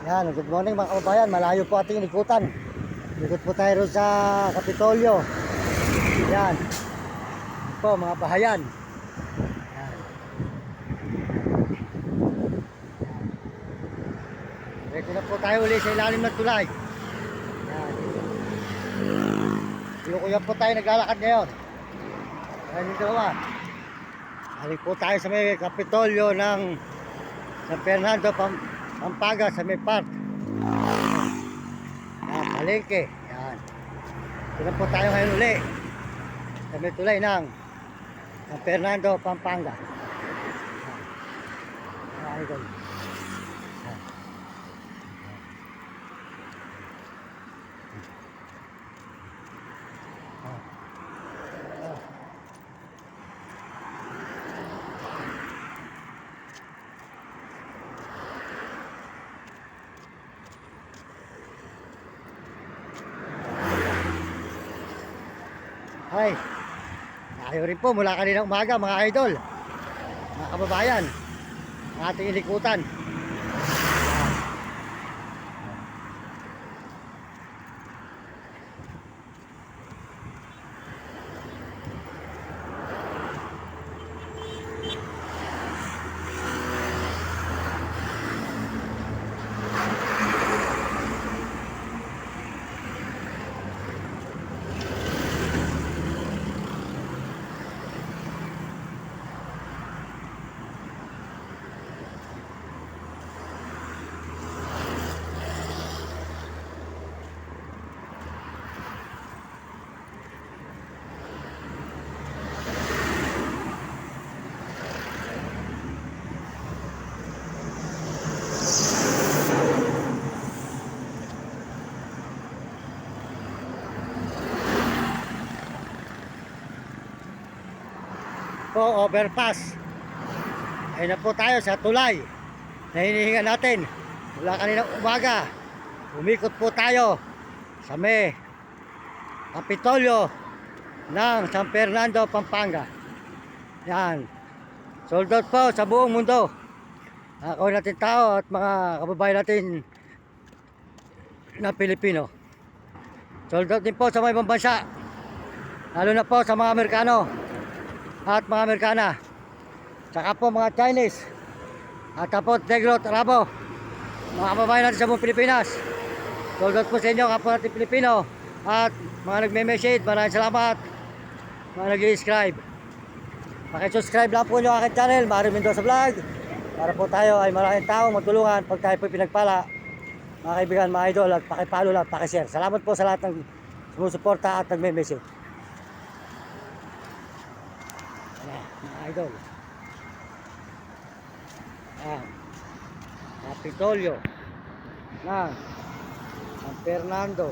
Yan, good morning mga kababayan. Malayo po ating ikutan. Ikot po tayo rin sa Kapitolyo. Yan. Yan po mga bahayan. Yan. Ready na po tayo ulit sa ilalim ng tulay. Yan. Kuya po tayo naglalakad ngayon. Yan yung dalawa. Halik po tayo sa may Kapitolyo ng San Fernando, Pampanga, sa may park. Yan, palengke. Yan. Dito po tayo ngayon uli sa may tulay ng San Fernando, Pampanga. Yan. Yan. Yan. Ay, tayo rin po mula kanina umaga mga idol, mga kababayan, ang ating ilikutan. Po overpass. Ayun na po tayo sa tulay na hinihinga natin mula kaninang umaga. Umikot po tayo sa may Kapitolyo ng San Fernando, Pampanga. Yan, sold out po sa buong mundo. Ako natin tao at mga kababayan natin na Pilipino. Sold out din po sa mga ibang bansa, lalo na po sa mga Amerikano at mga Amerikana, saka po mga Chinese at po Negro at Arabo, mga kababayan natin sa buong Pilipinas. Sold out po sa inyo kapwa natin Pilipino at mga nagme-message. Maraming salamat mga nag-i-subscribe. Paki-subscribe lang po nyo aking channel, Mario Mendoza Vlog, para po tayo ay maraming tao matulungan pag tayo po pinagpala, mga kaibigan, mga idol. At paki-follow lang, paki-share. Salamat po sa lahat ng sumusuporta at nagme-message. Mga idol, Kapitolyo ng San Fernando,